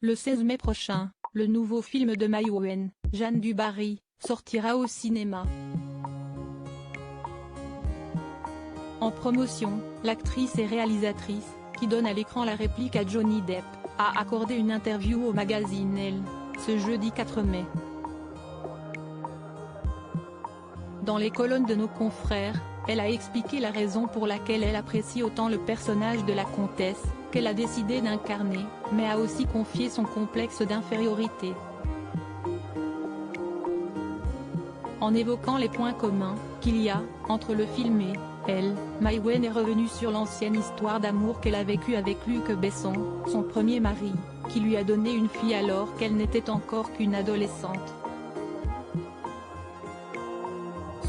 Le 16 mai prochain, le nouveau film de Maïwenn, Jeanne du Barry, sortira au cinéma. En promotion, l'actrice et réalisatrice, qui donne à l'écran la réplique à Johnny Depp, a accordé une interview au magazine Elle, ce jeudi 4 mai. Dans les colonnes de nos confrères, elle a expliqué la raison pour laquelle elle apprécie autant le personnage de la comtesse, qu'elle a décidé d'incarner, mais a aussi confié son complexe d'infériorité. En évoquant les points communs qu'il y a entre le film et elle, Maïwenn est revenue sur l'ancienne histoire d'amour qu'elle a vécue avec Luc Besson, son premier mari, qui lui a donné une fille alors qu'elle n'était encore qu'une adolescente.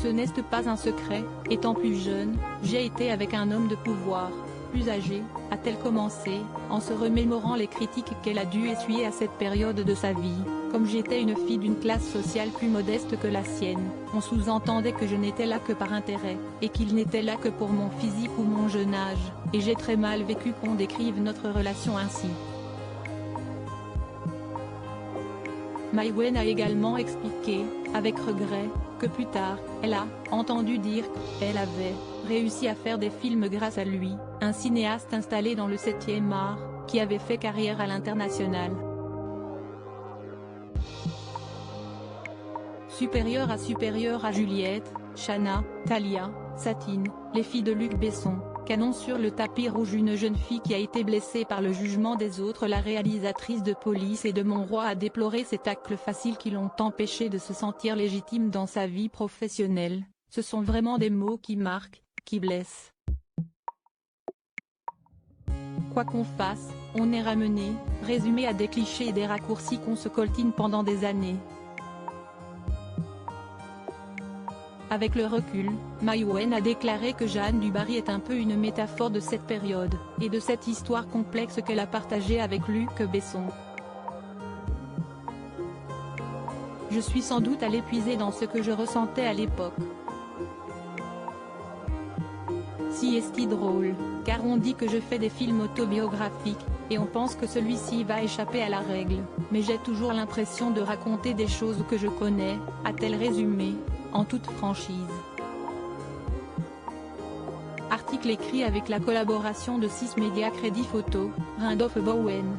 Ce n'est pas un secret, étant plus jeune, j'ai été avec un homme de pouvoir, plus âgé, a-t-elle commencé, en se remémorant les critiques qu'elle a dû essuyer à cette période de sa vie. Comme j'étais une fille d'une classe sociale plus modeste que la sienne, on sous-entendait que je n'étais là que par intérêt, et qu'il n'était là que pour mon physique ou mon jeune âge, et j'ai très mal vécu qu'on décrive notre relation ainsi. Maïwenn a également expliqué, avec regret, que plus tard, elle a entendu dire qu'elle avait réussi à faire des films grâce à lui, un cinéaste installé dans le 7e art, qui avait fait carrière à l'international. Supérieure à Juliette, Shanna, Talia, Satine, les filles de Luc Besson, canon sur le tapis rouge une jeune fille qui a été blessée par le jugement des autres. La réalisatrice de Police et de Mon Roi a déploré ces tacles faciles qui l'ont empêché de se sentir légitime dans sa vie professionnelle. Ce sont vraiment des mots qui marquent, qui blessent. Quoi qu'on fasse, on est ramené, résumé à des clichés et des raccourcis qu'on se coltine pendant des années. Avec le recul, Maïwenn a déclaré que Jeanne du Barry est un peu une métaphore de cette période, et de cette histoire complexe qu'elle a partagée avec Luc Besson. Je suis sans doute allée puiser dans ce que je ressentais à l'époque. Si est-ce drôle, car on dit que je fais des films autobiographiques, et on pense que celui-ci va échapper à la règle, mais j'ai toujours l'impression de raconter des choses que je connais, a-t-elle résumé, en toute franchise. Article écrit avec la collaboration de 6 médias Crédit Photo, Randolph Bowen.